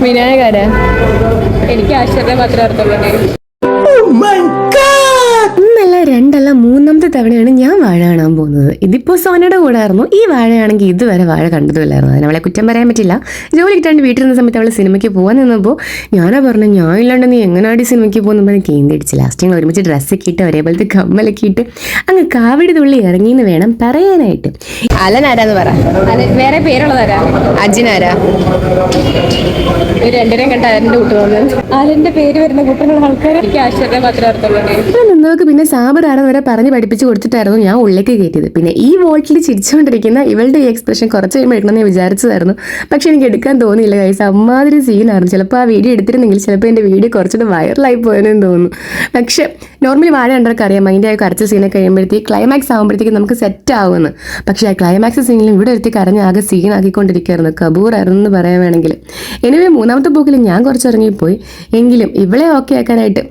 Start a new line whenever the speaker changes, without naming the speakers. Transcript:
വിനായകര എനിക്ക് ആശ്ചര്യം മാത്രമേ അർത്ഥമുള്ളൂ.
ഒന്നല്ല രണ്ടല്ല മൂന്നാമത്തെ തവണയാണ് ഞാൻ വാഴ കാണാൻ പോകുന്നത്. ഇതിപ്പോൾ സോനയുടെ കൂടെ ആയിരുന്നു. ഈ വാഴയാണെങ്കിൽ ഇതുവരെ വാഴ കണ്ടതുമില്ലായിരുന്നു. അതിന് അവളെ കുറ്റം പറയാൻ പറ്റില്ല. ജോലി കിട്ടാണ്ട് വീട്ടിൽ നിന്ന സമയത്ത് അവൾ സിനിമയ്ക്ക് പോകാൻ നിന്നപ്പോൾ ഞാനാ പറഞ്ഞു, ഞാൻ ഇല്ലാണ്ട് നീ എങ്ങനെയാടി സിനിമയ്ക്ക് പോകുന്ന പറഞ്ഞ് കേന്ദ്രടിച്ച് ലാസ്റ്റ് ഞങ്ങൾ ഒരുമിച്ച് ഡ്രസ്സൊക്കെ ഇട്ട് ഒരേപോലത്തെ കമ്മലൊക്കെ ഇട്ട് അങ്ങ് കാവിടി തുള്ളി ഇറങ്ങിയെന്ന് വേണം പറയാനായിട്ട്. അലനാരാന്ന് പറ.
വേറെ പേരുള്ളതാരാ?
അജിനാരാ?
രണ്ടിനെയും കണ്ട അലന്റെ കൂട്ടുന്നത്. അലന്റെ പേര് വരുന്ന കൂട്ടുള്ള ആൾക്കാർ എനിക്ക് ആശ്ചര്യം മാത്രമേ അർത്ഥമുള്ളൂ.
നിന്നവർക്ക് പിന്നെ സാബറാണെന്ന് വരെ പറഞ്ഞ് പഠിപ്പിച്ച് കൊടുത്തിട്ടായിരുന്നു ഞാൻ ഉള്ളിലേക്ക് കയറ്റിയത്. പിന്നെ ഈ വോട്ടിൽ ചിരിച്ചുകൊണ്ടിരിക്കുന്ന ഇവളുടെ ഈ എക്സ്പ്രഷൻ കുറച്ച് കഴിയുമ്പോൾ എടുക്കണമെന്ന് ഞാൻ വിചാരിച്ചതായിരുന്നു. പക്ഷെ എനിക്ക് എടുക്കാൻ തോന്നിയില്ല. കൈസ് അമ്മാതിരി സീനായിരുന്നു. ചിലപ്പോൾ ആ വീഡിയോ എടുത്തിരുന്നെങ്കിൽ ചിലപ്പോൾ എൻ്റെ വീഡിയോ കുറച്ചുകൂടെ വൈറലായി പോയെന്ന് തോന്നുന്നു. പക്ഷെ നോർമലി വാഴ കണ്ടവർക്ക് അറിയാം അതിൻ്റെ ആ കരച്ച സീനൊക്കെ കഴിയുമ്പോഴത്തേക്ക് ക്ലൈമാക്സ് ആകുമ്പോഴത്തേക്ക് നമുക്ക് സെറ്റ് ആവുമെന്ന്. പക്ഷേ ആ ക്ലൈമാക്സ് സീനിലും ഇവിടെ എടുത്തി കരഞ്ഞ് ആകെ സീനാക്കിക്കൊണ്ടിരിക്കുകയായിരുന്നു. കബൂറായിരുന്നു എന്ന് പറയാൻ വേണമെങ്കിൽ. എനിവേ മൂന്നാമത്തെ പോക്കിൽ ഞാൻ കുറച്ച് ഇറങ്ങിപ്പോയി. എങ്കിലും ഇവളെ ഓക്കെ ആക്കാനായിട്ട്